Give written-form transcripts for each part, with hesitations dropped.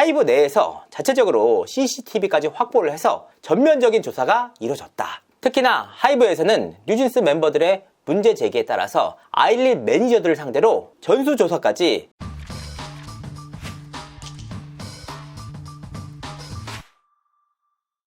하이브 내에서 자체적으로 CCTV까지 확보를 해서 전면적인 조사가 이루어졌다. 특히나 하이브에서는 뉴진스 멤버들의 문제 제기에 따라서 아일릿 매니저들을 상대로 전수조사까지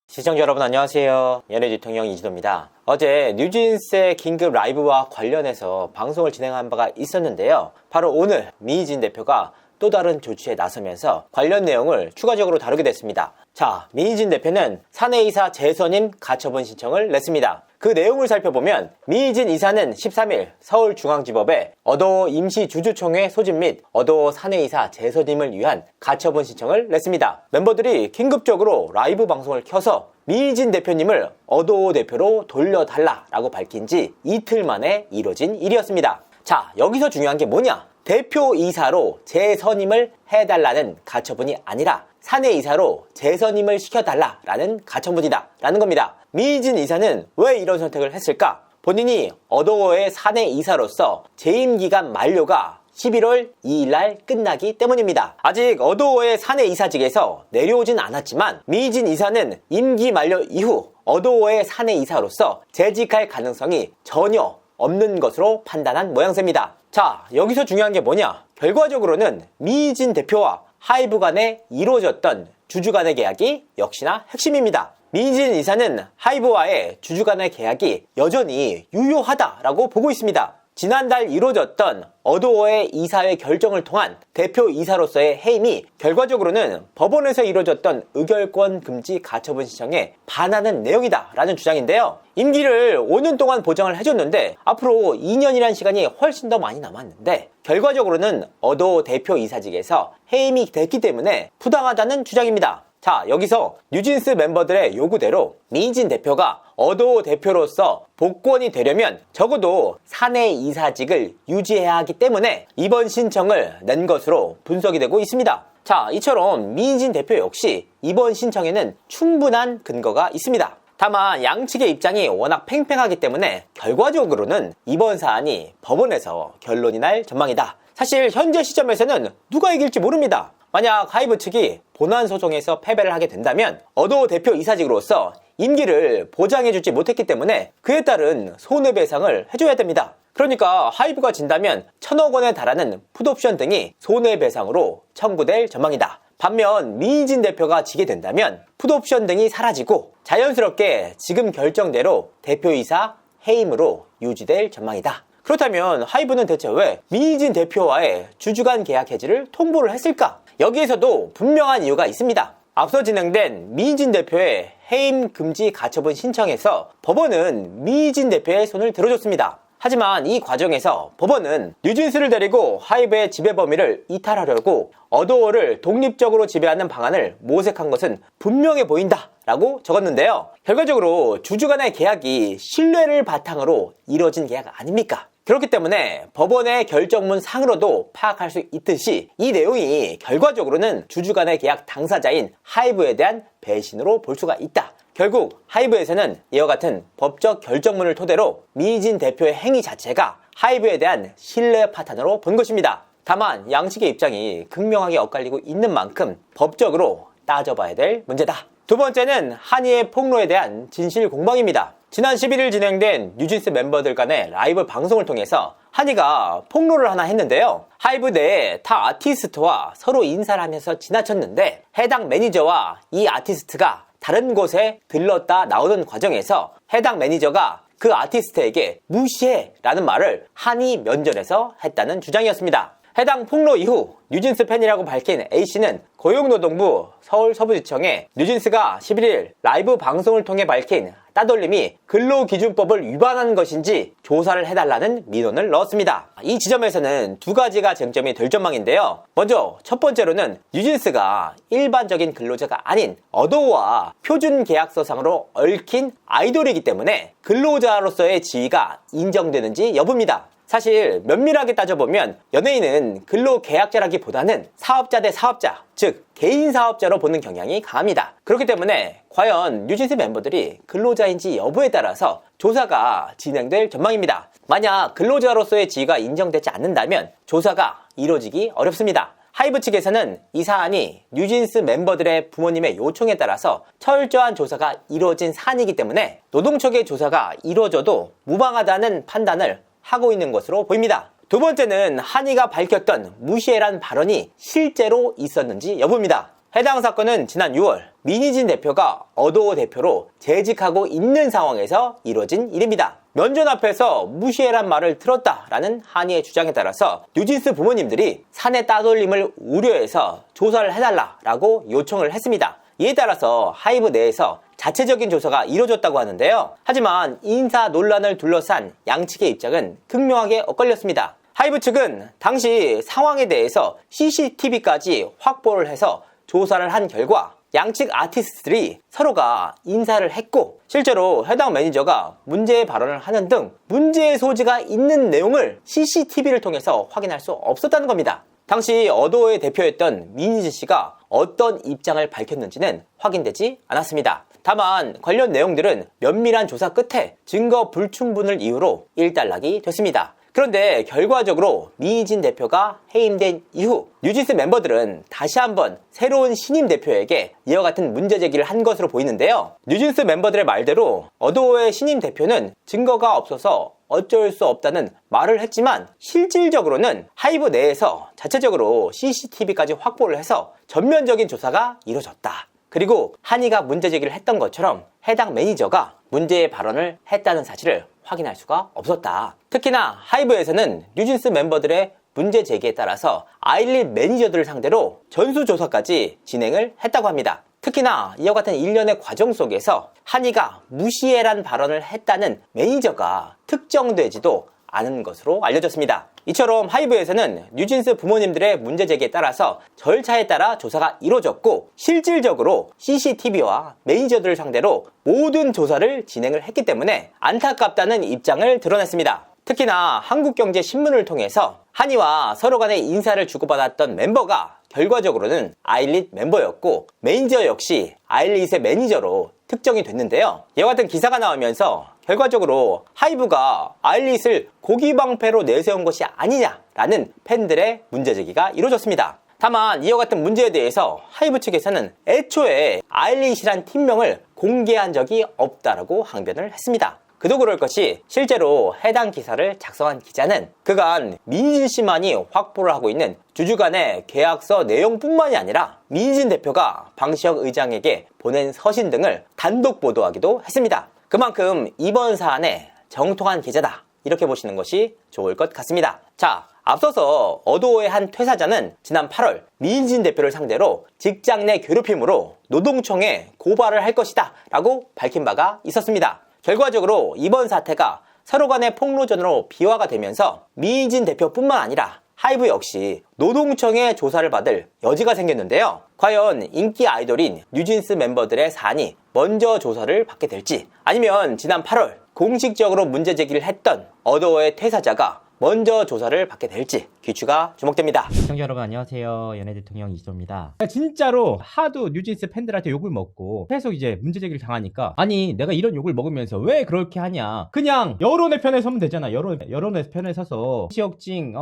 시청자 여러분 안녕하세요. 연예대통령 이진호입니다. 어제 뉴진스의 긴급 라이브와 관련해서 방송을 진행한 바가 있었는데요. 바로 오늘 미희진 대표가 또 다른 조치에 나서면서 관련 내용을 추가적으로 다루게 됐습니다. 자, 미희진 대표는 사내이사 재선임 가처분 신청을 냈습니다. 그 내용을 살펴보면 미희진 이사는 13일 서울중앙지법에 어도어 임시주주총회 소집 및 어도어 사내이사 재선임을 위한 가처분 신청을 냈습니다. 멤버들이 긴급적으로 라이브 방송을 켜서 미희진 대표님을 어도어 대표로 돌려달라라고 밝힌 지 이틀 만에 이뤄진 일이었습니다. 자, 여기서 중요한 게 뭐냐? 대표이사로 재선임을 해달라는 가처분이 아니라 사내이사로 재선임을 시켜달라라는 가처분이다 라는 겁니다. 미희진 이사는 왜 이런 선택을 했을까? 본인이 어도어의 사내이사로서 재임기간 만료가 11월 2일날 끝나기 때문입니다. 아직 어도어의 사내이사직에서 내려오진 않았지만 미희진 이사는 임기 만료 이후 어도어의 사내이사로서 재직할 가능성이 전혀 없는 것으로 판단한 모양새입니다. 자, 여기서 중요한 게 뭐냐? 결과적으로는 미희진 대표와 하이브 간에 이루어졌던 주주 간의 계약이 역시나 핵심입니다. 미희진 이사는 하이브와의 주주 간의 계약이 여전히 유효하다라고 보고 있습니다. 지난달 이루어졌던 어도어의 이사회 결정을 통한 대표이사로서의 해임이 결과적으로는 법원에서 이루어졌던 의결권 금지 가처분 신청에 반하는 내용이다 라는 주장인데요. 임기를 5년 동안 보장을 해줬는데 앞으로 2년이라는 시간이 훨씬 더 많이 남았는데 결과적으로는 어도어 대표이사직에서 해임이 됐기 때문에 부당하다는 주장입니다. 자, 여기서 뉴진스 멤버들의 요구대로 미희진 대표가 어도어 대표로서 복권이 되려면 적어도 사내이사직을 유지해야 하기 때문에 이번 신청을 낸 것으로 분석이 되고 있습니다. 자, 이처럼 미희진 대표 역시 이번 신청에는 충분한 근거가 있습니다. 다만 양측의 입장이 워낙 팽팽하기 때문에 결과적으로는 이번 사안이 법원에서 결론이 날 전망이다. 사실 현재 시점에서는 누가 이길지 모릅니다. 만약 하이브 측이 본안 소송에서 패배를 하게 된다면 어도어 대표 이사직으로서 임기를 보장해주지 못했기 때문에 그에 따른 손해배상을 해줘야 됩니다. 그러니까 하이브가 진다면 1,000억 원에 달하는 풋옵션 등이 손해배상으로 청구될 전망이다. 반면 미희진 대표가 지게 된다면 풋옵션 등이 사라지고 자연스럽게 지금 결정대로 대표이사 해임으로 유지될 전망이다. 그렇다면 하이브는 대체 왜 미희진 대표와의 주주간 계약 해지를 통보를 했을까? 여기에서도 분명한 이유가 있습니다. 앞서 진행된 미희진 대표의 해임 금지 가처분 신청에서 법원은 미희진 대표의 손을 들어줬습니다. 하지만 이 과정에서 법원은 뉴진스를 데리고 하이브의 지배 범위를 이탈하려고 어도어를 독립적으로 지배하는 방안을 모색한 것은 분명해 보인다 라고 적었는데요. 결과적으로 주주 간의 계약이 신뢰를 바탕으로 이뤄진 계약 아닙니까? 그렇기 때문에 법원의 결정문 상으로도 파악할 수 있듯이 이 내용이 결과적으로는 주주 간의 계약 당사자인 하이브에 대한 배신으로 볼 수가 있다. 결국 하이브에서는 이와 같은 법적 결정문을 토대로 미희진 대표의 행위 자체가 하이브에 대한 신뢰 파탄으로 본 것입니다. 다만 양측의 입장이 극명하게 엇갈리고 있는 만큼 법적으로 따져봐야 될 문제다. 두 번째는 한이의 폭로에 대한 진실 공방입니다. 지난 11일 진행된 뉴진스 멤버들 간의 라이브 방송을 통해서 한이가 폭로를 하나 했는데요. 하이브 내의 타 아티스트와 서로 인사를 하면서 지나쳤는데 해당 매니저와 이 아티스트가 다른 곳에 들렀다 나오는 과정에서 해당 매니저가 그 아티스트에게 무시해 라는 말을 한이 면전에서 했다는 주장이었습니다. 해당 폭로 이후 뉴진스 팬이라고 밝힌 A씨는 고용노동부 서울서부지청에 뉴진스가 11일 라이브 방송을 통해 밝힌 따돌림이 근로기준법을 위반한 것인지 조사를 해달라는 민원을 넣었습니다. 이 지점에서는 두 가지가 쟁점이 될 전망인데요. 먼저 첫 번째로는 뉴진스가 일반적인 근로자가 아닌 어도어와 표준계약서상으로 얽힌 아이돌이기 때문에 근로자로서의 지위가 인정되는지 여부입니다. 사실 면밀하게 따져보면 연예인은 근로계약자라기보다는 사업자 대 사업자, 즉 개인 사업자로 보는 경향이 강합니다. 그렇기 때문에 과연 뉴진스 멤버들이 근로자인지 여부에 따라서 조사가 진행될 전망입니다. 만약 근로자로서의 지위가 인정되지 않는다면 조사가 이루어지기 어렵습니다. 하이브 측에서는 이 사안이 뉴진스 멤버들의 부모님의 요청에 따라서 철저한 조사가 이루어진 사안이기 때문에 노동청의 조사가 이루어져도 무방하다는 판단을 하고 있는 것으로 보입니다. 두 번째는 한이가 밝혔던 무시해란 발언이 실제로 있었는지 여부입니다. 해당 사건은 지난 6월 민희진 대표가 어도어 대표로 재직하고 있는 상황에서 이루어진 일입니다. 면전 앞에서 무시해란 말을 들었다라는 한이의 주장에 따라서 뉴진스 부모님들이 사내 따돌림을 우려해서 조사를 해달라라고 요청을 했습니다. 이에 따라서 하이브 내에서 자체적인 조사가 이루어졌다고 하는데요. 하지만 인사 논란을 둘러싼 양측의 입장은 극명하게 엇갈렸습니다. 하이브 측은 당시 상황에 대해서 CCTV까지 확보를 해서 조사를 한 결과 양측 아티스트들이 서로가 인사를 했고 실제로 해당 매니저가 문제의 발언을 하는 등 문제의 소지가 있는 내용을 CCTV를 통해서 확인할 수 없었다는 겁니다. 당시 어도어의 대표였던 민희진 씨가 어떤 입장을 밝혔는지는 확인되지 않았습니다. 다만 관련 내용들은 면밀한 조사 끝에 증거 불충분을 이유로 일단락이 됐습니다. 그런데 결과적으로 민희진 대표가 해임된 이후 뉴진스 멤버들은 다시 한번 새로운 신임 대표에게 이와 같은 문제 제기를 한 것으로 보이는데요. 뉴진스 멤버들의 말대로 어도어의 신임 대표는 증거가 없어서 어쩔 수 없다는 말을 했지만 실질적으로는 하이브 내에서 자체적으로 CCTV까지 확보를 해서 전면적인 조사가 이루어졌다. 그리고 한이가 문제 제기를 했던 것처럼 해당 매니저가 문제의 발언을 했다는 사실을 확인할 수가 없었다. 특히나 하이브에서는 뉴진스 멤버들의 문제 제기에 따라서 아일릿 매니저들을 상대로 전수조사까지 진행을 했다고 합니다. 특히나 이와 같은 일련의 과정 속에서 한이가 무시해란 발언을 했다는 매니저가 특정되지도 않은 것으로 알려졌습니다. 이처럼 하이브에서는 뉴진스 부모님들의 문제 제기에 따라서 절차에 따라 조사가 이루어졌고 실질적으로 CCTV와 매니저들을 상대로 모든 조사를 진행을 했기 때문에 안타깝다는 입장을 드러냈습니다. 특히나 한국경제신문을 통해서 한이와 서로 간의 인사를 주고받았던 멤버가 결과적으로는 아일릿 멤버였고 매니저 역시 아일릿의 매니저로 특정이 됐는데요. 이와 같은 기사가 나오면서 결과적으로 하이브가 아일릿을 고기방패로 내세운 것이 아니냐라는 팬들의 문제제기가 이루어졌습니다. 다만 이와 같은 문제에 대해서 하이브 측에서는 애초에 아일릿이란 팀명을 공개한 적이 없다라고 항변을 했습니다. 그도 그럴 것이 실제로 해당 기사를 작성한 기자는 그간 민희진 씨만이 확보를 하고 있는 주주간의 계약서 내용뿐만이 아니라 민희진 대표가 방시혁 의장에게 보낸 서신 등을 단독 보도하기도 했습니다. 그만큼 이번 사안에 정통한 기자다 이렇게 보시는 것이 좋을 것 같습니다. 자, 앞서서 어도어의 한 퇴사자는 지난 8월 민희진 대표를 상대로 직장 내 괴롭힘으로 노동청에 고발을 할 것이다 라고 밝힌 바가 있었습니다. 결과적으로 이번 사태가 서로 간의 폭로전으로 비화가 되면서 민희진 대표뿐만 아니라 하이브 역시 노동청의 조사를 받을 여지가 생겼는데요. 과연 인기 아이돌인 뉴진스 멤버들의 사안이 먼저 조사를 받게 될지 아니면 지난 8월 공식적으로 문제 제기를 했던 어도어의 퇴사자가 먼저 조사를 받게 될지 귀추가 주목됩니다. 시청자 여러분 안녕하세요. 연예대통령 이시도입니다. 진짜로 하도 뉴진스 팬들한테 욕을 먹고 계속 이제 문제 제기를 당하니까 아니 내가 이런 욕을 먹으면서 왜 그렇게 하냐 그냥 여론의 편에 서면 되잖아. 여론의 편에 서서 시혁징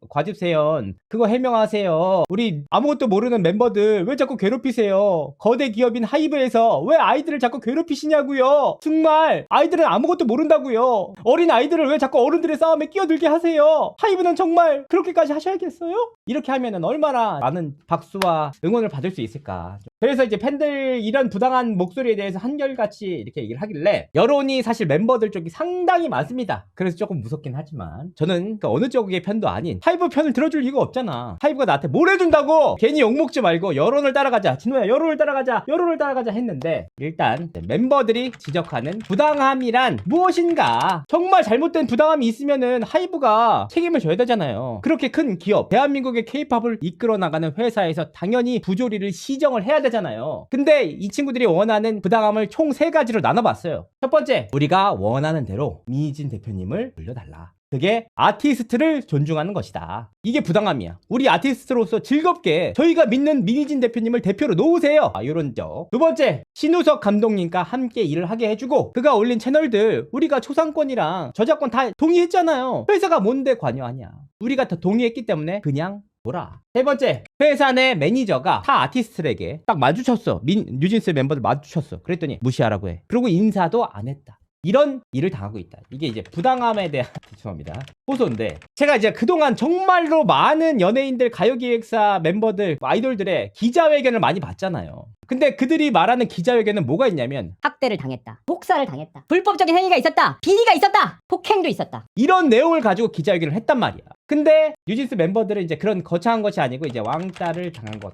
과즙세연 그거 해명하세요. 우리 아무것도 모르는 멤버들 왜 자꾸 괴롭히세요. 거대 기업인 하이브에서 왜 아이들을 자꾸 괴롭히시냐고요. 정말 아이들은 아무것도 모른다고요. 어린 아이들을 왜 자꾸 어른들의 싸움에 끼어들게 하세요. 하이브는 정말 그렇게까지 하셔야겠어요? 이렇게 하면은 얼마나 많은 박수와 응원을 받을 수 있을까. 그래서 이제 팬들 이런 부당한 목소리에 대해서 한결같이 이렇게 얘기를 하길래 여론이 사실 멤버들 쪽이 상당히 많습니다. 그래서 조금 무섭긴 하지만 저는 그 어느 쪽의 편도 아닌 하이브 편을 들어줄 이유가 없잖아. 하이브가 나한테 뭘 해준다고 괜히 욕먹지 말고 여론을 따라가자. 진호야 여론을 따라가자 했는데 일단 멤버들이 지적하는 부당함이란 무엇인가. 정말 잘못된 부당함이 있으면은 하이브가 책임을 져야 되잖아요. 그렇게 큰 기업 대한민국의 K-팝을 이끌어 나가는 회사에서 당연히 부조리를 시정을 해야 되잖아요. 근데 이 친구들이 원하는 부당함을 총 3가지로 나눠봤어요. 첫 번째, 우리가 원하는 대로 민희진 대표님을 돌려달라. 그게 아티스트를 존중하는 것이다. 이게 부당함이야. 우리 아티스트로서 즐겁게 저희가 믿는 민희진 대표님을 대표로 놓으세요. 이런 적. 두 번째, 신우석 감독님과 함께 일을 하게 해주고 그가 올린 채널들 우리가 초상권이랑 저작권 다 동의했잖아요. 회사가 뭔데 관여하냐. 우리가 다 동의했기 때문에 그냥 뭐라. 세 번째, 회사 내 매니저가 타 아티스트에게 딱 마주쳤어. 뉴진스 멤버들 마주쳤어. 그랬더니 무시하라고 해. 그리고 인사도 안 했다. 이런 일을 당하고 있다. 이게 이제 부당함에 대한 죄송합니다. 호소인데, 제가 이제 그동안 정말로 많은 연예인들, 가요기획사 멤버들, 아이돌들의 기자회견을 많이 봤잖아요. 근데 그들이 말하는 기자회견은 뭐가 있냐면 학대를 당했다. 폭사를 당했다. 불법적인 행위가 있었다. 비리가 있었다. 폭행도 있었다. 이런 내용을 가지고 기자회견을 했단 말이야. 근데 뉴진스 멤버들은 이제 그런 거창한 것이 아니고 이제 왕따를 당한 것,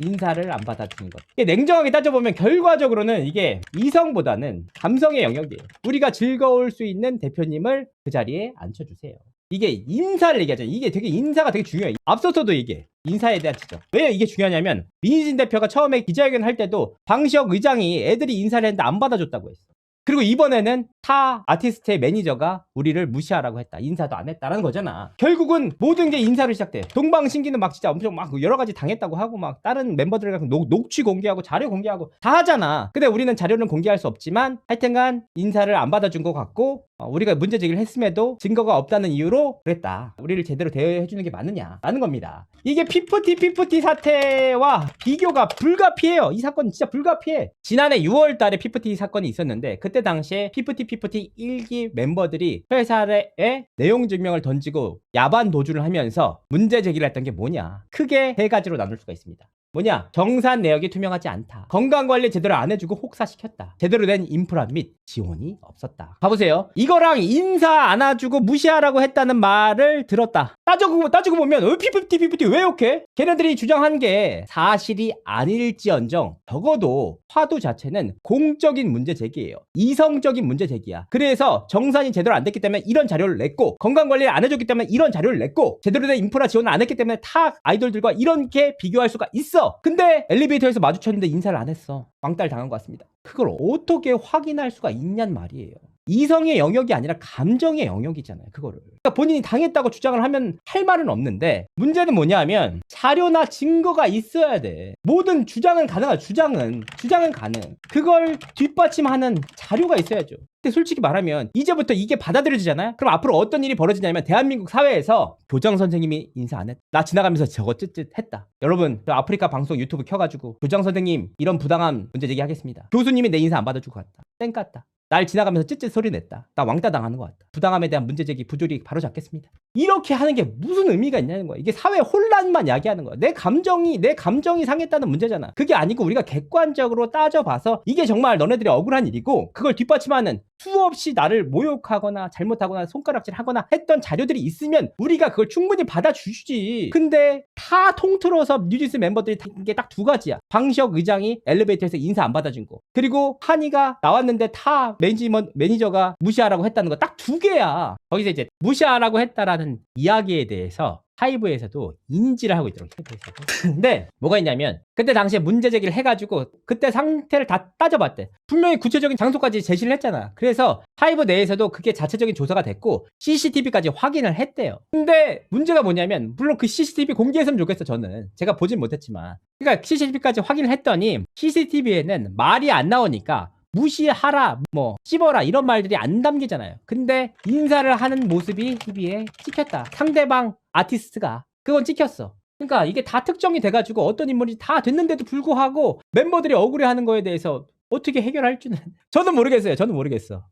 인사를 안 받아주는 것. 이게 냉정하게 따져보면 결과적으로는 이게 이성보다는 감성의 영역이에요. 우리가 즐거울 수 있는 대표님을 그 자리에 앉혀주세요. 이게 인사를 얘기하잖아요. 이게 되게 인사가 되게 중요해요. 앞서서도 이게 인사에 대한 지적. 왜 이게 중요하냐면 민희진 대표가 처음에 기자회견 할 때도 방시혁 의장이 애들이 인사를 했는데 안 받아줬다고 했어. 그리고 이번에는 타 아티스트의 매니저가 우리를 무시하라고 했다. 인사도 안 했다라는 거잖아. 결국은 모든 게 인사로 시작돼. 동방신기는 막 진짜 엄청 막 여러 가지 당했다고 하고 막 다른 멤버들과 녹취 공개하고 자료 공개하고 다 하잖아. 근데 우리는 자료는 공개할 수 없지만 하여튼간 인사를 안 받아준 것 같고 우리가 문제 제기를 했음에도 증거가 없다는 이유로 그랬다. 우리를 제대로 대해주는 게 맞느냐라는 겁니다. 이게 피프티 사태와 비교가 불가피해요. 이 사건은 진짜 불가피해. 지난해 6월 달에 피프티 사건이 있었는데 그때 당시에 피프티 1기 멤버들이 회사에 내용 증명을 던지고 야반 도주를 하면서 문제 제기를 했던 게 뭐냐. 크게 세 가지로 나눌 수가 있습니다. 뭐냐? 정산 내역이 투명하지 않다. 건강관리 제대로 안 해주고 혹사시켰다. 제대로 된 인프라 및 지원이 없었다. 봐보세요. 이거랑 인사 안 해주고 무시하라고 했다는 말을 들었다. 따지고 보면 피프티 왜 이렇게? 걔네들이 주장한 게 사실이 아닐지언정 적어도 화두 자체는 공적인 문제 제기예요. 이성적인 문제 제기야. 그래서 정산이 제대로 안 됐기 때문에 이런 자료를 냈고 건강관리를 안 해줬기 때문에 이런 자료를 냈고 제대로 된 인프라 지원을 안 했기 때문에 타 아이돌들과 이렇게 비교할 수가 있어. 근데 엘리베이터에서 마주쳤는데 인사를 안 했어. 왕따를 당한 것 같습니다. 그걸 어떻게 확인할 수가 있냔 말이에요. 이성의 영역이 아니라 감정의 영역이잖아요. 그거를. 그러니까 본인이 당했다고 주장을 하면 할 말은 없는데 문제는 뭐냐면 자료나 증거가 있어야 돼. 모든 주장은 가능하죠. 주장은 가능. 그걸 뒷받침하는 자료가 있어야죠. 근데 솔직히 말하면 이제부터 이게 받아들여지잖아요. 그럼 앞으로 어떤 일이 벌어지냐면 대한민국 사회에서 교장 선생님이 인사 안 했다. 나 지나가면서 저거 쯧쯧 했다. 여러분 저 아프리카 방송 유튜브 켜가지고 교장 선생님 이런 부당함 문제 제기하겠습니다. 교수님이 내 인사 안 받아주고 갔다. 땡 깠다. 날 지나가면서 찌찌 소리 냈다. 나 왕따 당하는 것 같다. 부당함에 대한 문제제기 부조리 바로 잡겠습니다. 이렇게 하는 게 무슨 의미가 있냐는 거야. 이게 사회 혼란만 야기하는 거야. 내 감정이 상했다는 문제잖아. 그게 아니고 우리가 객관적으로 따져봐서 이게 정말 너네들이 억울한 일이고 그걸 뒷받침하는 수없이 나를 모욕하거나 잘못하거나 손가락질하거나 했던 자료들이 있으면 우리가 그걸 충분히 받아주지. 근데 다 통틀어서 뉴진스 멤버들이 게 딱 두 가지야. 방시혁 의장이 엘리베이터에서 인사 안 받아준 거. 그리고 한이가 나왔는데 타 매니저가 무시하라고 했다는 거 딱 두 개야. 거기서 이제 무시하라고 했다라는 이야기에 대해서 하이브에서도 인지를 하고 있더라고요. 근데 뭐가 있냐면 그때 당시에 문제 제기를 해가지고 그때 상태를 다 따져봤대. 분명히 구체적인 장소까지 제시를 했잖아. 그래서 하이브 내에서도 그게 자체적인 조사가 됐고 CCTV까지 확인을 했대요. 근데 문제가 뭐냐면 물론 그 CCTV 공개했으면 좋겠어. 저는 제가 보진 못했지만 그러니까 CCTV까지 확인을 했더니 CCTV에는 말이 안 나오니까 무시하라, 씹어라 이런 말들이 안 담기잖아요. 근데 인사를 하는 모습이 TV에 찍혔다. 상대방 아티스트가 그건 찍혔어. 그러니까 이게 다 특정이 돼가지고 어떤 인물이 다 됐는데도 불구하고 멤버들이 억울해하는 거에 대해서 어떻게 해결할지는 저는 모르겠어요. 저는 모르겠어.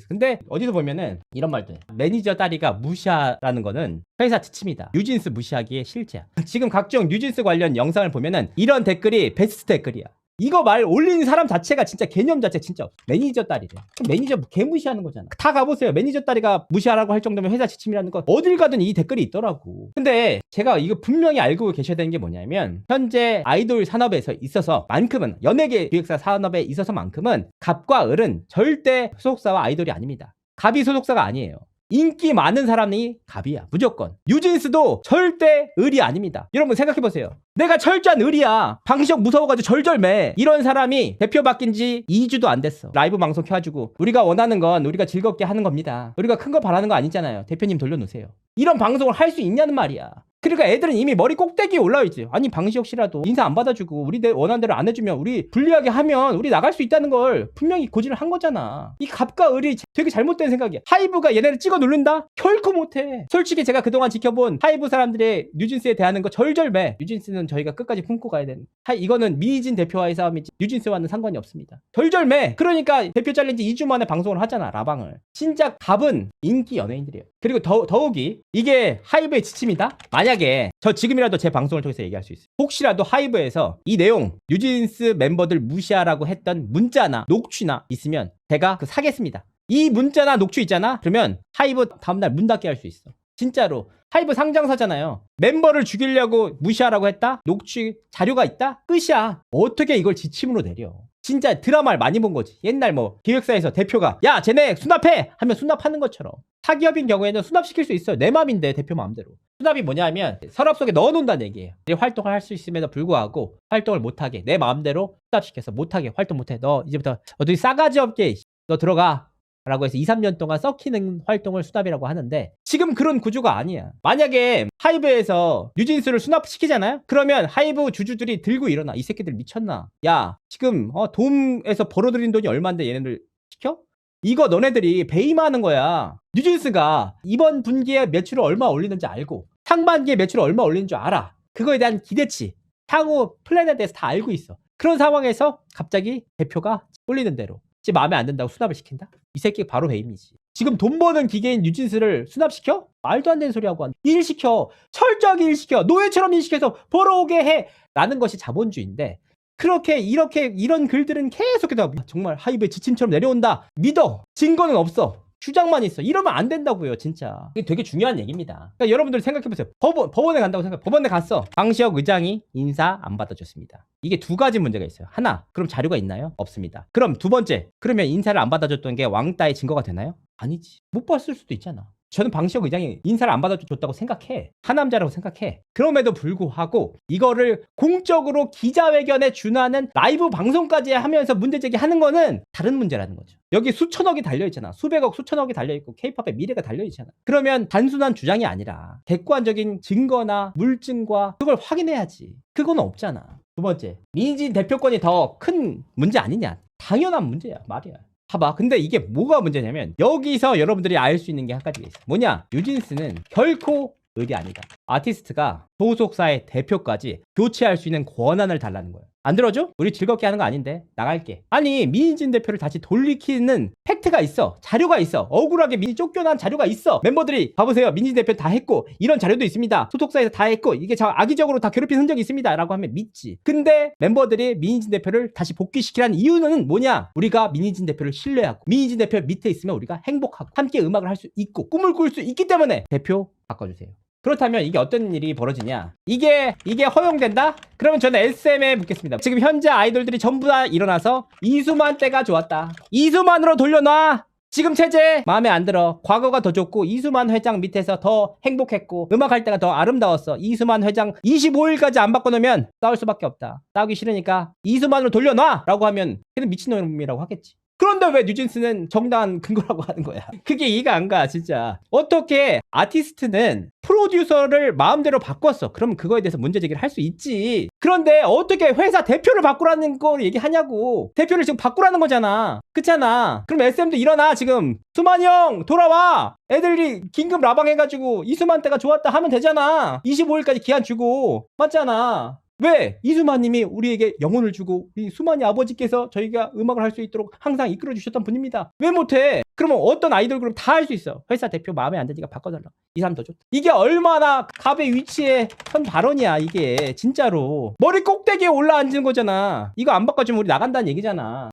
근데 어디서 보면은 이런 말도 해. 매니저 딸이가 무시하라는 거는 회사 지침이다. 뉴진스 무시하기에 실체야. 지금 각종 뉴진스 관련 영상을 보면은 이런 댓글이 베스트 댓글이야. 이거 말 올린 사람 자체가 진짜 개념 자체 진짜 없어. 매니저 딸이래. 매니저 개무시하는 거잖아. 다 가보세요. 매니저 딸이가 무시하라고 할 정도면 회사 지침이라는 거 어딜 가든 이 댓글이 있더라고. 근데 제가 이거 분명히 알고 계셔야 되는 게 뭐냐면 현재 아이돌 산업에서 있어서 만큼은 연예계 기획사 산업에 있어서만큼은 갑과 을은 절대 소속사와 아이돌이 아닙니다. 갑이 소속사가 아니에요. 인기 많은 사람이 갑이야. 무조건. 뉴진스도 절대 을이 아닙니다. 여러분 생각해보세요. 내가 철저한 을이야. 방시혁 무서워가지고 절절매. 이런 사람이 대표 바뀐 지 2주도 안 됐어. 라이브 방송 켜가지고 우리가 원하는 건 우리가 즐겁게 하는 겁니다. 우리가 큰 거 바라는 거 아니잖아요. 대표님 돌려놓으세요. 이런 방송을 할 수 있냐는 말이야. 그러니까 애들은 이미 머리 꼭대기에 올라와 있지. 아니 방시혁 씨라도 인사 안 받아주고 우리 원하는 대로 안 해주면 우리 불리하게 하면 우리 나갈 수 있다는 걸 분명히 고지를 한 거잖아. 이 갑과 을이 되게 잘못된 생각이야. 하이브가 얘네를 찍어 누른다? 결코 못해. 솔직히 제가 그동안 지켜본 하이브 사람들의 뉴진스에 대하는 거 절절매. 뉴진스는 저희가 끝까지 품고 가야 되는. 이거는 미진 대표와의 싸움이지 뉴진스와는 상관이 없습니다. 절절매. 그러니까 대표 잘린 지 2주 만에 방송을 하잖아, 라방을. 진짜 갑은 인기 연예인들이에요. 그리고 더욱이 이게 하이브의 지침이다? 만약에 저 지금이라도 제 방송을 통해서 얘기할 수 있어요. 혹시라도 하이브에서 이 내용 뉴진스 멤버들 무시하라고 했던 문자나 녹취나 있으면 제가 사겠습니다. 이 문자나 녹취 있잖아? 그러면 하이브 다음날 문 닫게 할 수 있어. 진짜로. 하이브 상장사잖아요. 멤버를 죽이려고 무시하라고 했다? 녹취 자료가 있다? 끝이야. 어떻게 이걸 지침으로 내려. 진짜 드라마를 많이 본 거지. 옛날 뭐 기획사에서 대표가 야 쟤네 수납해! 하면 수납하는 것처럼. 사기업인 경우에는 수납시킬 수 있어요. 내 맘인데 대표 마음대로. 수납이 뭐냐 하면 서랍 속에 넣어놓는다는 얘기예요. 활동을 할 수 있음에도 불구하고 활동을 못하게 내 마음대로 수납시켜서 못하게 활동 못해. 너 이제부터 어디 싸가지 없게 너 들어가 라고 해서 2, 3년 동안 썩히는 활동을 수납이라고 하는데 지금 그런 구조가 아니야. 만약에 하이브에서 뉴진스를 수납시키잖아요? 그러면 하이브 주주들이 들고 일어나. 이 새끼들 미쳤나? 야 지금 돔에서 벌어들인 돈이 얼만데 얘네들 시켜? 이거 너네들이 배임하는 거야. 뉴진스가 이번 분기에 매출을 얼마 올리는지 알고 상반기에 매출을 얼마 올리는 줄 알아. 그거에 대한 기대치 향후 플랜에 대해서 다 알고 있어. 그런 상황에서 갑자기 대표가 올리는 대로 마음에 안 든다고 수납을 시킨다? 이 새끼 바로 배임이지. 지금 돈 버는 기계인 뉴진스를 수납시켜? 말도 안 되는 소리하고 일 시켜. 철저하게 일 시켜. 노예처럼 일 시켜서 벌어오게 해. 라는 것이 자본주의인데 그렇게 이런 글들은 계속해서 정말 하이브의 지침처럼 내려온다. 믿어. 증거는 없어. 주장만 있어. 이러면 안 된다고요, 진짜. 이게 되게 중요한 얘기입니다. 그러니까 여러분들 생각해보세요. 법원에 간다고 생각해. 법원에 갔어. 방시혁 의장이 인사 안 받아줬습니다. 이게 두 가지 문제가 있어요. 하나, 그럼 자료가 있나요? 없습니다. 그럼 두 번째, 그러면 인사를 안 받아줬던 게 왕따의 증거가 되나요? 아니지. 못 봤을 수도 있잖아. 저는 방시혁 의장이 인사를 안 받아줬다고 생각해. 하남자라고 생각해. 그럼에도 불구하고 이거를 공적으로 기자회견에 준하는 라이브 방송까지 하면서 문제제기하는 거는 다른 문제라는 거죠. 여기 수천억이 달려있잖아. 수백억, 수천억이 달려있고 K-팝의 미래가 달려있잖아. 그러면 단순한 주장이 아니라 객관적인 증거나 물증과 그걸 확인해야지. 그건 없잖아. 두 번째, 민진 대표권이 더 큰 문제 아니냐. 당연한 문제야. 말이야. 봐봐. 근데 이게 뭐가 문제냐면 여기서 여러분들이 알 수 있는 게 한 가지가 있어. 뭐냐? 뉴진스는 결코 을이 아니다. 아티스트가 소속사의 대표까지 교체할 수 있는 권한을 달라는 거야. 안 들어줘? 우리 즐겁게 하는 거 아닌데 나갈게. 아니 민진 대표를 다시 돌리키는 팩트가 있어. 자료가 있어. 억울하게 민진 쫓겨난 자료가 있어. 멤버들이 봐보세요. 민진 대표 다 했고 이런 자료도 있습니다. 소속사에서 다 했고 이게 악의적으로 다 괴롭힌 흔적이 있습니다 라고 하면 믿지. 근데 멤버들이 민진 대표를 다시 복귀시키라는 이유는 뭐냐? 우리가 민진 대표를 신뢰하고 민진 대표 밑에 있으면 우리가 행복하고 함께 음악을 할 수 있고 꿈을 꿀 수 있기 때문에 대표 바꿔주세요. 그렇다면 이게 어떤 일이 벌어지냐? 이게 허용된다? 그러면 저는 SM에 묻겠습니다. 지금 현재 아이돌들이 전부 다 일어나서 이수만 때가 좋았다. 이수만으로 돌려놔. 지금 체제 마음에 안 들어. 과거가 더 좋고 이수만 회장 밑에서 더 행복했고 음악할 때가 더 아름다웠어. 이수만 회장 25일까지 안 바꿔놓으면 싸울 수밖에 없다. 싸우기 싫으니까 이수만으로 돌려놔! 라고 하면 걔는 미친놈이라고 하겠지. 그런데 왜 뉴진스는 정당한 근거라고 하는 거야? 그게 이해가 안 가, 진짜. 어떻게 아티스트는 프로듀서를 마음대로 바꿨어. 그러면 그거에 대해서 문제 제기를 할 수 있지. 그런데 어떻게 회사 대표를 바꾸라는 걸 얘기하냐고. 대표를 지금 바꾸라는 거잖아. 그렇잖아. 그럼 SM도 일어나, 지금. 수만 형, 돌아와! 애들이 긴급 라방 해가지고 이수만 때가 좋았다 하면 되잖아. 25일까지 기한 주고. 맞잖아. 왜? 이수만님이 우리에게 영혼을 주고 이 수만이 아버지께서 저희가 음악을 할 수 있도록 항상 이끌어 주셨던 분입니다. 왜 못해? 그러면 어떤 아이돌 그룹 다 할 수 있어. 회사 대표 마음에 안 드니까 바꿔달라. 이 사람 더 좋다. 이게 얼마나 갑의 위치에 선 발언이야. 이게 진짜로 머리 꼭대기에 올라앉은 거잖아. 이거 안 바꿔주면 우리 나간다는 얘기잖아.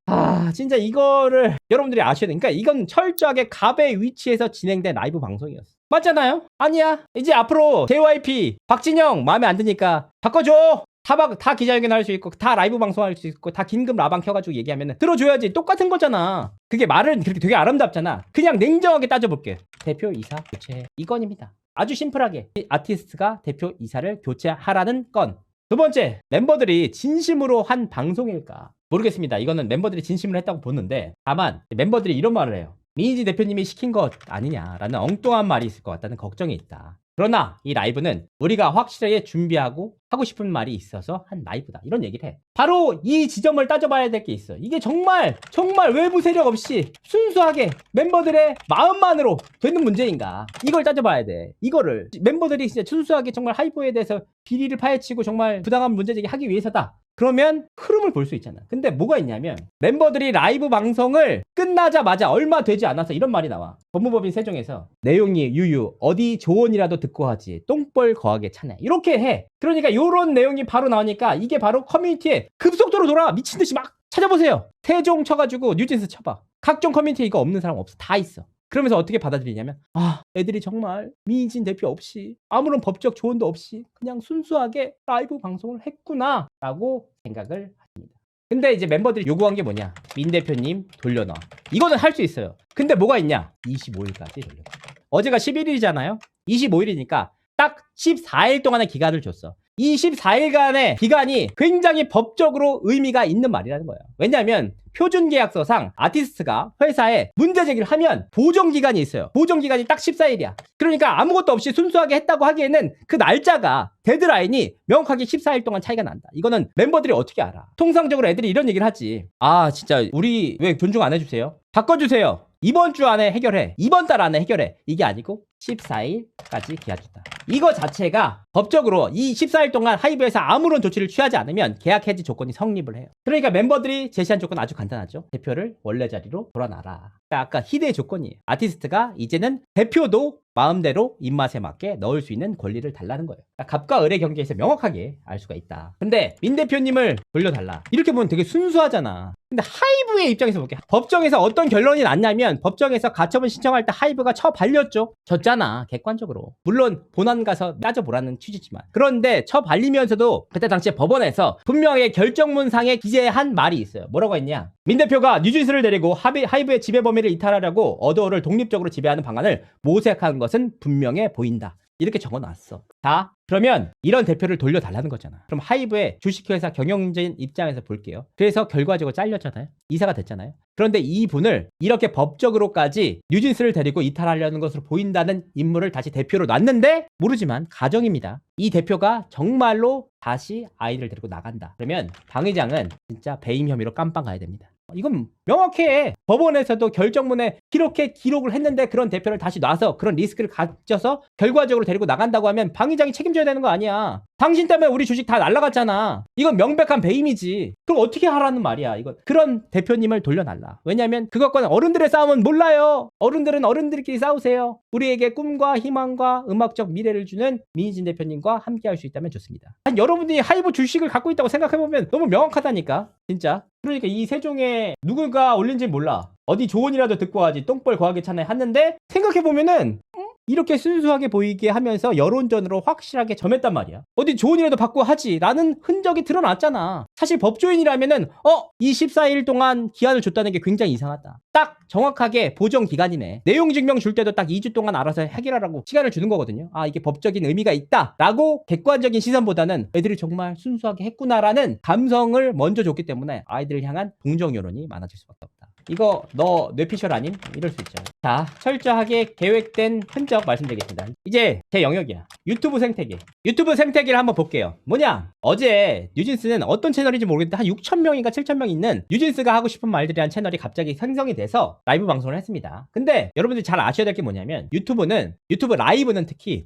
진짜 이거를 여러분들이 아셔야 돼. 그러니까 이건 철저하게 갑의 위치에서 진행된 라이브 방송이었어. 맞잖아요? 아니야. 이제 앞으로 JYP 박진영 마음에 안 드니까 바꿔줘. 다 기자회견 할 수 있고 다 라이브 방송할 수 있고 다 긴급 라방 켜가지고 얘기하면 들어줘야지. 똑같은 거잖아. 그게 말은 그렇게 되게 아름답잖아. 그냥 냉정하게 따져볼게. 대표 이사 교체 이 건입니다. 아주 심플하게 아티스트가 대표 이사를 교체하라는 건. 두 번째, 멤버들이 진심으로 한 방송일까? 모르겠습니다. 이거는 멤버들이 진심으로 했다고 보는데 다만 멤버들이 이런 말을 해요. 민희지 대표님이 시킨 것 아니냐라는 엉뚱한 말이 있을 것 같다는 걱정이 있다. 그러나 이 라이브는 우리가 확실하게 준비하고 하고 싶은 말이 있어서 한 라이브다. 이런 얘기를 해. 바로 이 지점을 따져봐야 될 게 있어. 이게 정말 외부 세력 없이 순수하게 멤버들의 마음만으로 되는 문제인가. 이걸 따져봐야 돼. 이거를 멤버들이 진짜 순수하게 정말 하이브에 대해서 비리를 파헤치고 정말 부당한 문제제기 하기 위해서다. 그러면 흐름을 볼 수 있잖아. 근데 뭐가 있냐면 멤버들이 라이브 방송을 끝나자마자 얼마 되지 않아서 이런 말이 나와. 법무법인 세종에서 내용이 유유 어디 조언이라도 듣고 하지 똥벌 거하게 차네 이렇게 해. 그러니까 요런 내용이 바로 나오니까 이게 바로 커뮤니티에 급속도로 돌아. 미친듯이 막 찾아보세요. 세종 쳐가지고 뉴진스 쳐봐. 각종 커뮤니티에 이거 없는 사람 없어. 다 있어. 그러면서 어떻게 받아들이냐면 애들이 정말 민진 대표 없이 아무런 법적 조언도 없이 그냥 순수하게 라이브 방송을 했구나 라고 생각을 합니다. 근데 이제 멤버들이 요구한 게 뭐냐, 민 대표님 돌려놔. 이거는 할 수 있어요. 근데 뭐가 있냐, 25일까지 돌려놔. 어제가 11일이잖아요 25일이니까 딱 14일 동안의 기간을 줬어. 이 14일간의 기간이 굉장히 법적으로 의미가 있는 말이라는 거예요. 왜냐하면 표준계약서상 아티스트가 회사에 문제 제기를 하면 보정기간이 있어요. 보정기간이 딱 14일이야. 그러니까 아무것도 없이 순수하게 했다고 하기에는 그 날짜가 데드라인이 명확하게 14일 동안 차이가 난다. 이거는 멤버들이 어떻게 알아? 통상적으로 애들이 이런 얘기를 하지. 진짜 우리 왜 존중 안 해주세요? 바꿔주세요. 이번 주 안에 해결해. 이번 달 안에 해결해. 이게 아니고 14일까지 기한 줬다. 이거 자체가 법적으로 이 14일 동안 하이브에서 아무런 조치를 취하지 않으면 계약 해지 조건이 성립을 해요. 그러니까 멤버들이 제시한 조건 아주 간단하죠. 대표를 원래 자리로 돌아놔라. 아까 희대의 조건이에요. 아티스트가 이제는 대표도 마음대로 입맛에 맞게 넣을 수 있는 권리를 달라는 거예요. 갑과 을의 경계에서 명확하게 알 수가 있다. 근데 민 대표님을 돌려달라. 이렇게 보면 되게 순수하잖아. 근데 하이브의 입장에서 볼게. 법정에서 어떤 결론이 났냐면 법정에서 가처분 신청할 때 하이브가 처발렸죠. 졌잖아. 객관적으로. 물론 본안 가서 따져보라는 취지지만. 그런데 처발리면서도 그때 당시에 법원에서 분명하게 결정문상에 기재한 말이 있어요. 뭐라고 했냐. 민 대표가 뉴진스를 데리고 하이브의 지배 범위를 이탈하려고 어도어를 독립적으로 지배하는 방안을 모색한 것은 분명해 보인다. 이렇게 적어놨어. 자, 그러면 이런 대표를 돌려달라는 거잖아. 그럼 하이브의 주식회사 경영진 입장에서 볼게요. 그래서 결과적으로 잘렸잖아요. 이사가 됐잖아요. 그런데 이분을 이렇게 법적으로까지 뉴진스를 데리고 이탈하려는 것으로 보인다는 인물을 다시 대표로 놨는데 모르지만 가정입니다. 이 대표가 정말로 다시 아이를 데리고 나간다. 그러면 방 의장은 진짜 배임 혐의로 깜빵 가야 됩니다. 이건 명확해. 법원에서도 결정문에 이렇게 기록을 했는데 그런 대표를 다시 놔서 그런 리스크를 가져서 결과적으로 데리고 나간다고 하면 방 의장이 책임져야 되는 거 아니야. 당신 때문에 우리 주식 다 날라갔잖아. 이건 명백한 배임이지. 그럼 어떻게 하라는 말이야. 이건 그런 대표님을 돌려달라. 왜냐하면 그것과는 어른들의 싸움은 몰라요. 어른들은 어른들끼리 싸우세요. 우리에게 꿈과 희망과 음악적 미래를 주는 민희진 대표님과 함께 할 수 있다면 좋습니다. 여러분들이 하이브 주식을 갖고 있다고 생각해보면 너무 명확하다니까. 진짜. 그러니까 이 세종에 누군가 올린지 몰라. 어디 조언이라도 듣고 하지 똥벌 거하게 차네 했는데 생각해보면은 이렇게 순수하게 보이게 하면서 여론전으로 확실하게 점했단 말이야. 어디 조언이라도 받고 하지 라는 흔적이 드러났잖아. 사실 법조인이라면은 이 14일 동안 기한을 줬다는 게 굉장히 이상하다. 딱 정확하게 보정 기간이네. 내용 증명 줄 때도 딱 2주 동안 알아서 해결하라고 시간을 주는 거거든요. 이게 법적인 의미가 있다 라고 객관적인 시선보다는 애들이 정말 순수하게 했구나라는 감성을 먼저 줬기 때문에 아이들을 향한 동정 여론이 많아질 수밖에 없다. 이거 너 뇌피셜 아님? 이럴 수 있죠. 자, 철저하게 계획된 흔적 말씀드리겠습니다. 이제 제 영역이야. 유튜브 생태계. 유튜브 생태계를 한번 볼게요. 뭐냐? 어제 뉴진스는 어떤 채널인지 모르겠는데 한 6,000명인가 7,000명 있는 뉴진스가 하고 싶은 말들이 한 채널이 갑자기 생성이 돼서 라이브 방송을 했습니다. 근데 여러분들이 잘 아셔야 될 게 뭐냐면 유튜브 라이브는 특히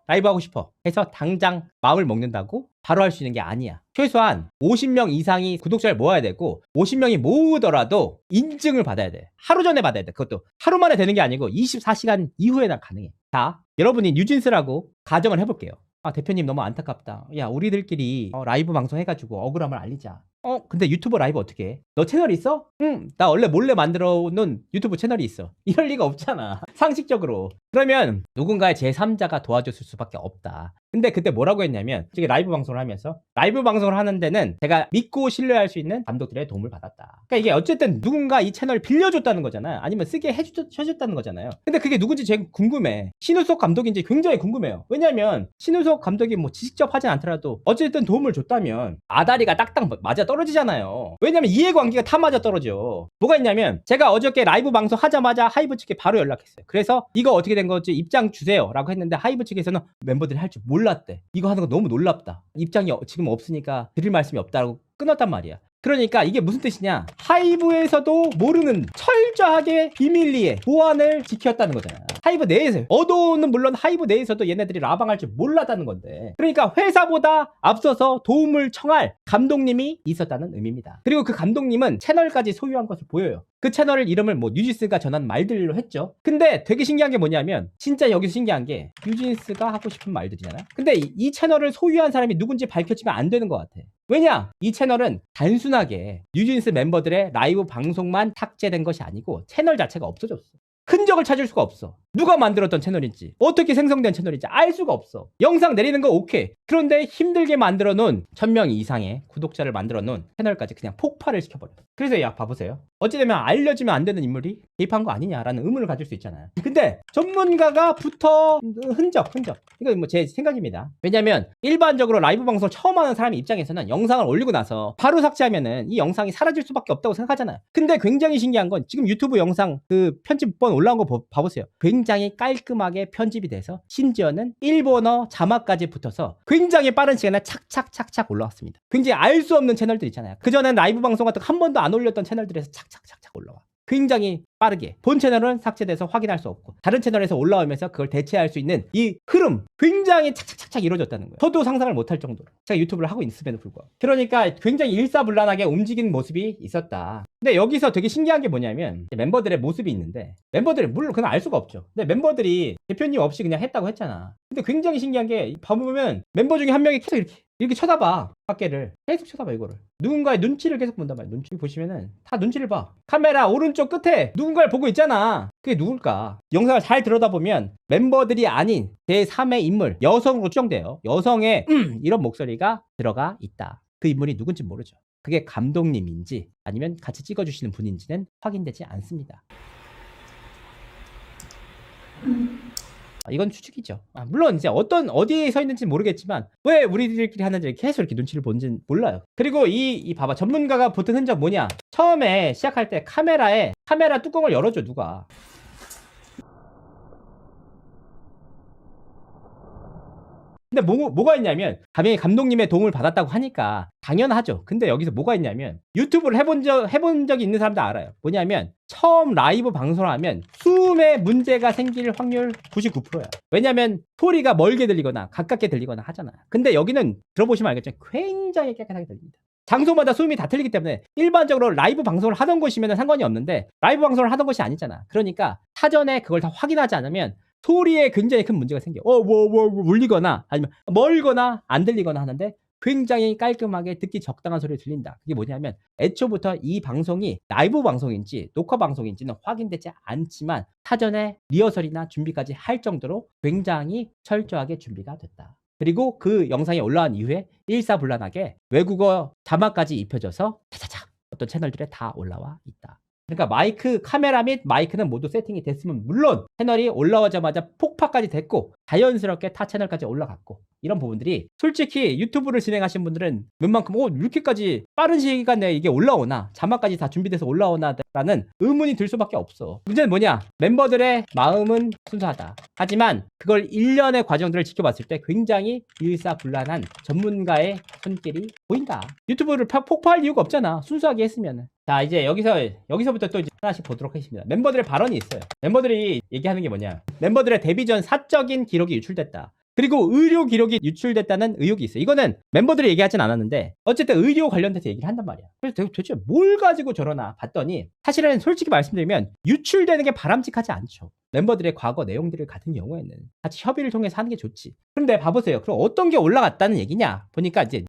라이브 하고 싶어 해서 당장 마음을 먹는다고 바로 할 수 있는 게 아니야. 최소한 50명 이상이 구독자를 모아야 되고 50명이 모으더라도 인증을 받아야 돼. 하루 전에 받아야 돼. 그것도 하루 만에 되는 게 아니고 24시간 이후에나 가능해. 자, 여러분이 뉴진스라고 가정을 해볼게요. 대표님 너무 안타깝다. 야, 우리들끼리 라이브 방송 해가지고 억울함을 알리자. 근데 유튜브 라이브 어떻게 해? 너 채널 있어? 응, 나 원래 몰래 만들어 놓은 유튜브 채널이 있어. 이럴 리가 없잖아. 상식적으로. 그러면 누군가의 제3자가 도와줬을 수밖에 없다. 근데 그때 뭐라고 했냐면 지금 라이브 방송을 하면서 라이브 방송을 하는 데는 제가 믿고 신뢰할 수 있는 감독들의 도움을 받았다. 그러니까 이게 어쨌든 누군가 이 채널을 빌려줬다는 거잖아요. 아니면 쓰게 해주셨다는 거잖아요. 근데 그게 누군지 제가 궁금해. 신우석 감독인지 굉장히 궁금해요. 왜냐면 신우석 감독이 뭐 직접 하진 않더라도 어쨌든 도움을 줬다면 아다리가 딱딱 맞아 떨어지잖아요. 왜냐면 이해관계가 다 맞아 떨어져. 뭐가 있냐면 제가 어저께 라이브 방송 하자마자 하이브 측에 바로 연락했어요. 그래서 이거 어떻게 된 거지 입장 주세요 라고 했는데 하이브 측에서는 멤버들이 할 줄 몰랐대. 이거 하는 거 너무 놀랍다. 입장이 지금 없으니까 드릴 말씀이 없다고 끊었단 말이야. 그러니까 이게 무슨 뜻이냐, 하이브에서도 모르는 철저하게 비밀리에 보안을 지켰다는 거잖아. 하이브 내에서, 어도는 물론 하이브 내에서도 얘네들이 라방할 줄 몰랐다는 건데, 그러니까 회사보다 앞서서 도움을 청할 감독님이 있었다는 의미입니다. 그리고 그 감독님은 채널까지 소유한 것으로 보여요. 그 채널 이름을 뭐 뉴진스가 전한 말들로 했죠. 근데 되게 신기한 게 뭐냐면, 진짜 여기서 신기한 게 뉴진스가 하고 싶은 말들이잖아. 근데 이 채널을 소유한 사람이 누군지 밝혀지면 안 되는 것 같아. 왜냐? 이 채널은 단순하게 뉴진스 멤버들의 라이브 방송만 탑재된 것이 아니고 채널 자체가 없어졌어. 흔적을 찾을 수가 없어. 누가 만들었던 채널인지, 어떻게 생성된 채널인지 알 수가 없어. 영상 내리는 거 오케이. 그런데 힘들게 만들어 놓은 1000명 이상의 구독자를 만들어 놓은 채널까지 그냥 폭발을 시켜버려. 그래서 야 봐보세요. 어찌되면 알려지면 안 되는 인물이 개입한 거 아니냐라는 의문을 가질 수 있잖아요. 근데 전문가가 붙어 흔적. 이거 뭐 제 생각입니다. 왜냐면 일반적으로 라이브 방송을 처음 하는 사람 입장에서는 영상을 올리고 나서 바로 삭제하면은 이 영상이 사라질 수밖에 없다고 생각하잖아요. 근데 굉장히 신기한 건 지금 유튜브 영상 그 편집본 올라온 거 봐보세요. 굉장히 깔끔하게 편집이 돼서 심지어는 일본어 자막까지 붙어서 굉장히 빠른 시간에 착착착착 올라왔습니다. 굉장히 알 수 없는 채널들 있잖아요. 그전엔 라이브 방송 같은 거 한 번도 안 올렸던 채널들에서 착착착착 올라와. 굉장히 빠르게. 본 채널은 삭제돼서 확인할 수 없고 다른 채널에서 올라오면서 그걸 대체할 수 있는 이 흐름 굉장히 착착착착 이루어졌다는 거예요. 저도 상상을 못할 정도로 제가 유튜브를 하고 있음에도 불구하고. 그러니까 굉장히 일사불란하게 움직이는 모습이 있었다. 근데 여기서 되게 신기한 게 뭐냐면 멤버들의 모습이 있는데, 멤버들이 물론 그건 알 수가 없죠. 근데 멤버들이 대표님 없이 그냥 했다고 했잖아. 근데 굉장히 신기한 게 봐보면 멤버 중에 한 명이 계속 이렇게 쳐다봐. 밖에를 계속 쳐다봐. 이거를 누군가의 눈치를 계속 본단 말이야. 눈치 보시면은 다 눈치를 봐. 카메라 오른쪽 끝에 누군가를 보고 있잖아. 그게 누굴까? 영상을 잘 들여다보면 멤버들이 아닌 제3의 인물, 여성으로 추정돼요. 여성의 이런 목소리가 들어가 있다. 그 인물이 누군지 모르죠. 그게 감독님인지 아니면 같이 찍어주시는 분인지는 확인되지 않습니다. 이건 추측이죠. 물론 이제 어디에 서 있는지 모르겠지만 왜 우리들끼리 하는지 계속 이렇게 눈치를 본지는 몰라요. 그리고 이 봐봐, 전문가가 붙은 흔적 뭐냐? 처음에 시작할 때 카메라 뚜껑을 열어줘 누가. 근데 뭐가 있냐면, 당연히 감독님의 도움을 받았다고 하니까 당연하죠. 근데 여기서 뭐가 있냐면, 유튜브를 해본 적이 있는 사람도 알아요. 뭐냐면 처음 라이브 방송을 하면 수음에 문제가 생길 확률 99%야. 왜냐면 소리가 멀게 들리거나 가깝게 들리거나 하잖아. 근데 여기는 들어보시면 알겠지만 굉장히 깨끗하게 들립니다. 장소마다 수음이 다 틀리기 때문에 일반적으로 라이브 방송을 하던 곳이면 상관이 없는데 라이브 방송을 하던 곳이 아니잖아. 그러니까 사전에 그걸 다 확인하지 않으면 소리에 굉장히 큰 문제가 생겨. 울리거나 아니면 멀거나 안 들리거나 하는데 굉장히 깔끔하게 듣기 적당한 소리가 들린다. 그게 뭐냐면 애초부터 이 방송이 라이브 방송인지 녹화 방송인지는 확인되지 않지만 사전에 리허설이나 준비까지 할 정도로 굉장히 철저하게 준비가 됐다. 그리고 그 영상이 올라온 이후에 일사불란하게 외국어 자막까지 입혀져서 차차차 어떤 채널들에 다 올라와 있다. 그러니까 카메라 및 마이크는 모두 세팅이 됐으면 물론 채널이 올라오자마자 폭파까지 됐고 자연스럽게 타 채널까지 올라갔고, 이런 부분들이 솔직히 유튜브를 진행하신 분들은 웬만큼 이렇게까지 빠른 시간 내에 이게 올라오나, 자막까지 다 준비돼서 올라오나 라는 의문이 들 수밖에 없어. 문제는 뭐냐? 멤버들의 마음은 순수하다. 하지만 그걸 1년의 과정들을 지켜봤을 때 굉장히 일사불란한 전문가의 손길이 보인다. 유튜브를 폭파할 이유가 없잖아. 순수하게 했으면. 자, 이제 여기서부터 또 이제 하나씩 보도록 하겠습니다. 멤버들의 발언이 있어요. 멤버들이 얘기하는 게 뭐냐? 멤버들의 데뷔 전 사적인 기록이 유출됐다. 그리고 의료 기록이 유출됐다는 의혹이 있어요. 이거는 멤버들이 얘기하진 않았는데 어쨌든 의료 관련돼서 얘기를 한단 말이야. 그래서 대체 뭘 가지고 저러나 봤더니, 사실은 솔직히 말씀드리면 유출되는 게 바람직하지 않죠. 멤버들의 과거 내용들을 같은 경우에는 같이 협의를 통해서 하는 게 좋지. 그런데 봐보세요. 그럼 어떤 게 올라갔다는 얘기냐? 보니까 이제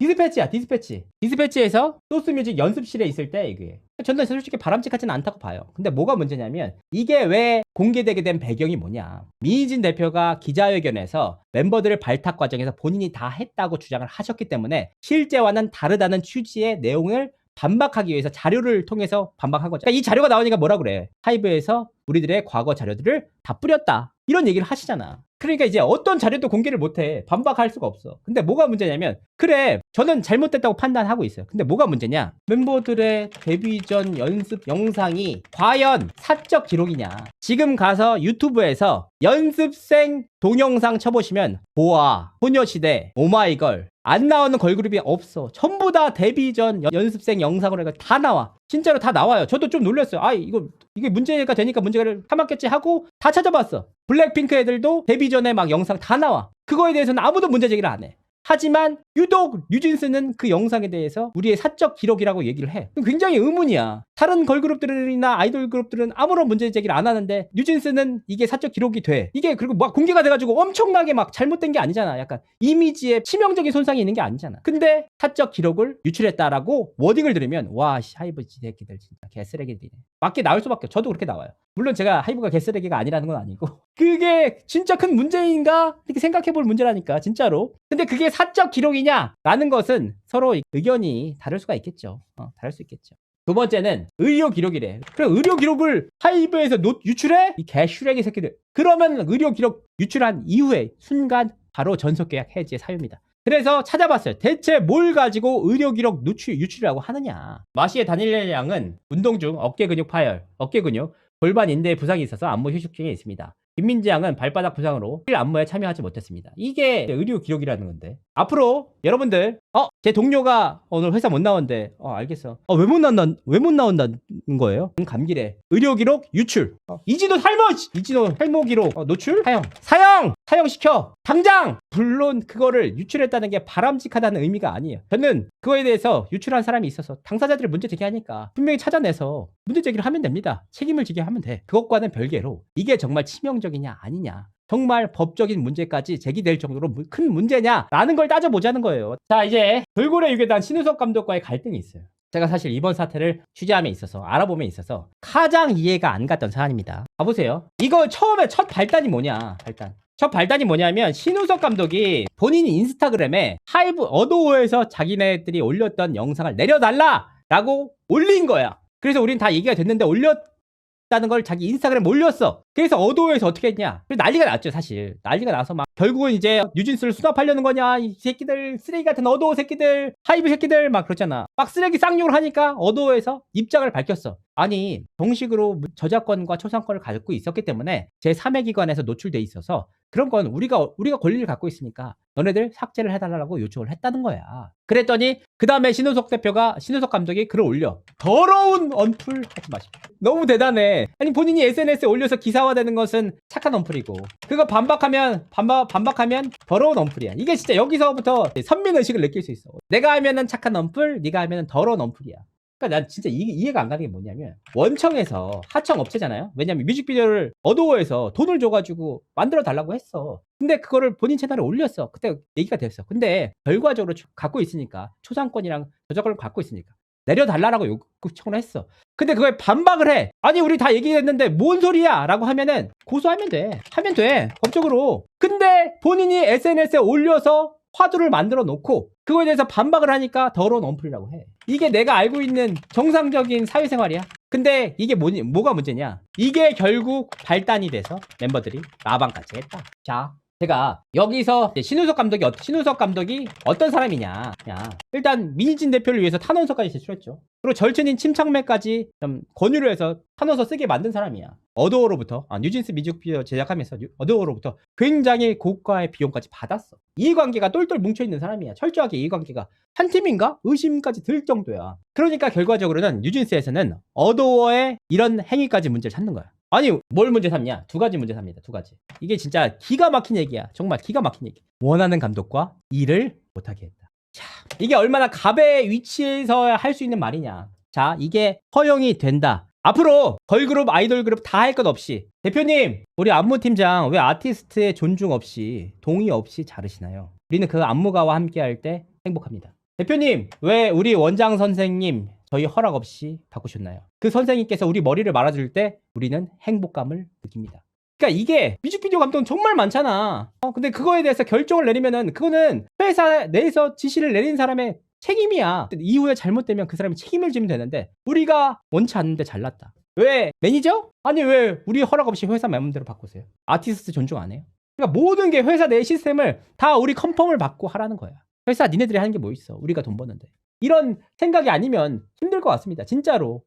디스패치에서 소스뮤직 연습실에 있을 때 이게, 저는 솔직히 바람직하지는 않다고 봐요. 근데 뭐가 문제냐면 이게 왜 공개되게 된 배경이 뭐냐? 미희진 대표가 기자회견에서 멤버들을 발탁 과정에서 본인이 다 했다고 주장을 하셨기 때문에 실제와는 다르다는 취지의 내용을 반박하기 위해서 자료를 통해서 반박한 거죠. 그러니까 이 자료가 나오니까 뭐라 그래? 하이브에서 우리들의 과거 자료들을 다 뿌렸다. 이런 얘기를 하시잖아. 그러니까 이제 어떤 자료도 공개를 못해. 반박할 수가 없어. 근데 뭐가 문제냐면 그래 저는 잘못됐다고 판단하고 있어요. 근데 뭐가 문제냐? 멤버들의 데뷔 전 연습 영상이 과연 사적 기록이냐? 지금 가서 유튜브에서 연습생 동영상 쳐보시면 보아, 소녀시대, 오마이걸 안 나오는 걸그룹이 없어. 전부 다 데뷔 전 연습생 영상으로 해서 다 나와. 진짜로 다 나와요. 저도 좀 놀랐어요. 아 이게 문제가 되니까 문제를 참았겠지 하고 다 찾아봤어. 블랙핑크 애들도 데뷔 전에 막 영상 다 나와. 그거에 대해서는 아무도 문제 제기를 안 해. 하지만 유독 뉴진스는 그 영상에 대해서 우리의 사적 기록이라고 얘기를 해. 굉장히 의문이야. 다른 걸그룹들이나 아이돌 그룹들은 아무런 문제 제기를 안 하는데 뉴진스는 이게 사적 기록이 돼. 이게 그리고 막 공개가 돼가지고 엄청나게 막 잘못된 게 아니잖아. 약간 이미지에 치명적인 손상이 있는 게 아니잖아. 근데 사적 기록을 유출했다라고 워딩을 들으면 와 하이브 새끼들 진짜 개쓰레기들이네. 맞게 나올 수밖에 없어. 저도 그렇게 나와요. 물론 제가 하이브가 개쓰레기가 아니라는 건 아니고 그게 진짜 큰 문제인가? 이렇게 생각해볼 문제라니까 진짜로. 근데 그게 사적 기록이냐? 라는 것은 서로 의견이 다를 수가 있겠죠. 다를 수 있겠죠. 두 번째는 의료 기록이래. 그럼 의료 기록을 하이브에서 유출해? 이 개슈레기 새끼들. 그러면 의료 기록 유출한 이후에 순간 바로 전속계약 해지의 사유입니다. 그래서 찾아봤어요. 대체 뭘 가지고 의료 기록 유출이라고 하느냐. 마시의 다니엘 양은 운동 중 어깨 근육 파열, 어깨 근육, 골반 인대에 부상이 있어서 안무 휴식 중에 있습니다. 김민지 양은 발바닥 부상으로 안무에 참여하지 못했습니다. 이게 의료 기록이라는 건데 앞으로 여러분들 제 동료가 오늘 회사 못 나온대. 알겠어. 왜 못 나온다는 거예요? 감기래. 의료 기록 유출. 이진호 탈모 기록 노출 사형시켜 당장. 물론 그거를 유출했다는 게 바람직하다는 의미가 아니에요. 저는 그거에 대해서 유출한 사람이 있어서 당사자들이 문제 제기하니까 분명히 찾아내서 문제 제기를 하면 됩니다. 책임을 지게 하면 돼. 그것과는 별개로 이게 정말 치명적이냐 아니냐, 정말 법적인 문제까지 제기될 정도로 큰 문제냐라는 걸 따져보자는 거예요. 자, 이제 돌고래 유괴단 신우석 감독과의 갈등이 있어요. 제가 사실 이번 사태를 취재함에 있어서 알아봄에 있어서 가장 이해가 안 갔던 사안입니다. 봐보세요. 이거 처음에 첫 발단이 뭐냐면 신우석 감독이 본인이 인스타그램에 하이브 어도어에서 자기네들이 올렸던 영상을 내려달라라고 올린 거야. 그래서 우린 다 얘기가 됐는데 올렸다는 걸 자기 인스타그램에 올렸어. 그래서 어도어에서 어떻게 했냐. 난리가 났죠. 사실 난리가 나서 막 결국은 이제 뉴진스를 수납하려는 거냐, 이 새끼들 쓰레기 같은 어도어 새끼들, 하이브 새끼들 막 그렇잖아. 막 쓰레기 쌍욕을 하니까 어도어에서 입장을 밝혔어. 아니 정식으로 저작권과 초상권을 갖고 있었기 때문에 제3의 기관에서 노출돼 있어서 그런 건 우리가 권리를 갖고 있으니까 너네들 삭제를 해달라고 요청을 했다는 거야. 그랬더니 그 다음에 신우석 감독이 글을 올려. 더러운 언플 하지 마시고. 너무 대단해. 아니 본인이 SNS에 올려서 기사화되는 것은 착한 언플이고 그거 반박하면 더러운 언플이야. 이게 진짜 여기서부터 선민의식을 느낄 수 있어. 내가 하면은 착한 언플, 네가 하면은 더러운 언플이야. 그러니까 난 진짜 이해가 안 가는 게 뭐냐면 원청에서 하청 업체잖아요. 왜냐면 뮤직비디오를 어도어에서 돈을 줘가지고 만들어 달라고 했어. 근데 그거를 본인 채널에 올렸어. 그때 얘기가 됐어. 근데 결과적으로 갖고 있으니까 초상권이랑 저작권을 갖고 있으니까 내려달라고 요청을 했어. 근데 그거에 반박을 해. 아니 우리 다 얘기했는데 뭔 소리야 라고 하면은 고소하면 돼. 하면 돼 법적으로. 근데 본인이 SNS에 올려서 화두를 만들어 놓고 그거에 대해서 반박을 하니까 더러운 언플이라고 해. 이게 내가 알고 있는 정상적인 사회생활이야. 근데 이게 뭐가 문제냐. 이게 결국 발단이 돼서 멤버들이 라방까지 했다. 자, 제가 여기서 신우석 감독이 어떤 사람이냐. 일단 민희진 대표를 위해서 탄원서까지 제출했죠. 그리고 절친인 침착맨까지 좀 권유를 해서 탄원서 쓰게 만든 사람이야. 어도어로부터 뉴진스 뮤직비디오 제작하면서 어도어로부터 굉장히 고가의 비용까지 받았어. 이해관계가 똘똘 뭉쳐있는 사람이야. 철저하게 이해관계가 한 팀인가? 의심까지 들 정도야. 그러니까 결과적으로는 뉴진스에서는 어도어의 이런 행위까지 문제를 찾는 거야. 아니 뭘 문제 삼냐? 두 가지 문제 삼니다. 두 가지. 이게 진짜 기가 막힌 얘기야. 정말 기가 막힌 얘기. 원하는 감독과 일을 못하게 했다. 자, 이게 얼마나 갑의 위치에서 할 수 있는 말이냐. 자, 이게 허용이 된다. 앞으로 걸그룹, 아이돌 그룹 다 할 것 없이 대표님, 우리 안무팀장 왜 아티스트의 존중 없이 동의 없이 자르시나요? 우리는 그 안무가와 함께 할 때 행복합니다. 대표님, 왜 우리 원장 선생님 저희 허락 없이 바꾸셨나요? 그 선생님께서 우리 머리를 말아줄 때 우리는 행복감을 느낍니다. 그러니까 이게 뮤직비디오 감독은 정말 많잖아. 근데 그거에 대해서 결정을 내리면은 그거는 회사 내에서 지시를 내린 사람의 책임이야. 이후에 잘못되면 그 사람이 책임을 지면 되는데 우리가 원치 않는데 잘났다. 왜 매니저? 아니 왜 우리 허락 없이 회사 멤버대로 바꾸세요? 아티스트 존중 안 해요? 그러니까 모든 게 회사 내 시스템을 다 우리 컨펌을 받고 하라는 거야. 회사 니네들이 하는 게 뭐 있어? 우리가 돈 버는데. 이런 생각이 아니면 힘들 것 같습니다. 진짜로.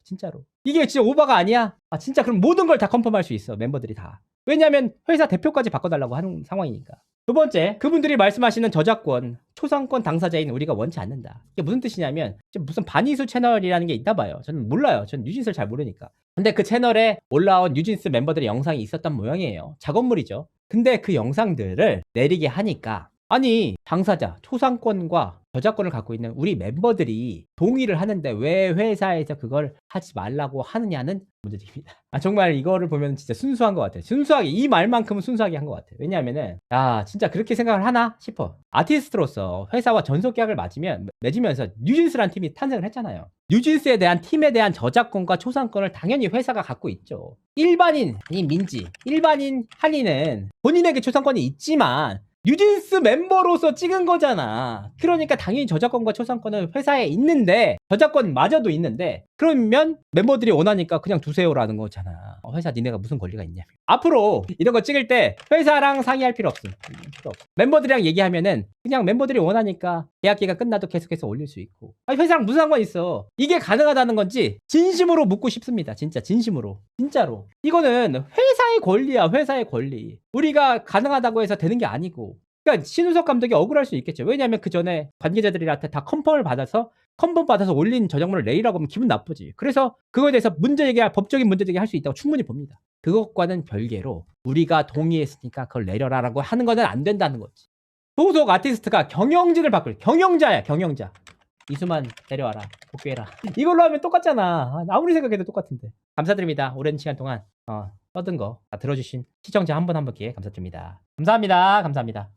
이게 진짜 오바가 아니야? 아 진짜 그럼 모든 걸 다 컨펌할 수 있어. 멤버들이 다. 왜냐하면 회사 대표까지 바꿔달라고 하는 상황이니까. 두 번째, 그분들이 말씀하시는 저작권, 초상권 당사자인 우리가 원치 않는다. 이게 무슨 뜻이냐면 무슨 반이수 채널이라는 게 있나 봐요. 저는 몰라요. 저는 뉴진스를 잘 모르니까. 근데 그 채널에 올라온 뉴진스 멤버들의 영상이 있었던 모양이에요. 작업물이죠. 근데 그 영상들을 내리게 하니까 아니 당사자, 초상권과 저작권을 갖고 있는 우리 멤버들이 동의를 하는데 왜 회사에서 그걸 하지 말라고 하느냐는 문제입니다. 아 정말 이거를 보면 진짜 순수한 것 같아요. 순수하게 이 말만큼은 순수하게 한 것 같아요. 왜냐하면은 아 진짜 그렇게 생각을 하나 싶어. 아티스트로서 회사와 전속 계약을 맺으면서 뉴진스라는 팀이 탄생을 했잖아요. 뉴진스에 대한 팀에 대한 저작권과 초상권을 당연히 회사가 갖고 있죠. 일반인 아니 민지, 일반인 한이는 본인에게 초상권이 있지만 뉴진스 멤버로서 찍은 거잖아. 그러니까 당연히 저작권과 초상권은 회사에 있는데 저작권마저도 있는데 그러면 멤버들이 원하니까 그냥 두세요라는 거잖아. 회사 니네가 무슨 권리가 있냐면. 앞으로 이런 거 찍을 때 회사랑 상의할 필요 없음. 멤버들이랑 얘기하면은 그냥 멤버들이 원하니까 계약기가 끝나도 계속해서 올릴 수 있고. 아니 회사랑 무슨 상관 있어. 이게 가능하다는 건지 진심으로 묻고 싶습니다. 진짜 진심으로. 진짜로. 이거는 회사의 권리야. 회사의 권리. 우리가 가능하다고 해서 되는 게 아니고. 그러니까 신우석 감독이 억울할 수 있겠죠. 왜냐하면 그 전에 관계자들한테 다 컨펌을 받아서 올린 저작물을 내리라고 하면 기분 나쁘지. 그래서 그거에 대해서 법적인 문제 제기할 수 있다고 충분히 봅니다. 그것과는 별개로 우리가 동의했으니까 그걸 내려라라고 하는 거는 안 된다는 거지. 소속 아티스트가 경영진을 바꿀 경영자야. 경영자. 이수만 데려와라. 복귀해라. 이걸로 하면 똑같잖아. 아무리 생각해도 똑같은데. 감사드립니다. 오랜 시간 동안 떠든 거 다 들어주신 시청자 한 분 한 분께 감사드립니다. 감사합니다.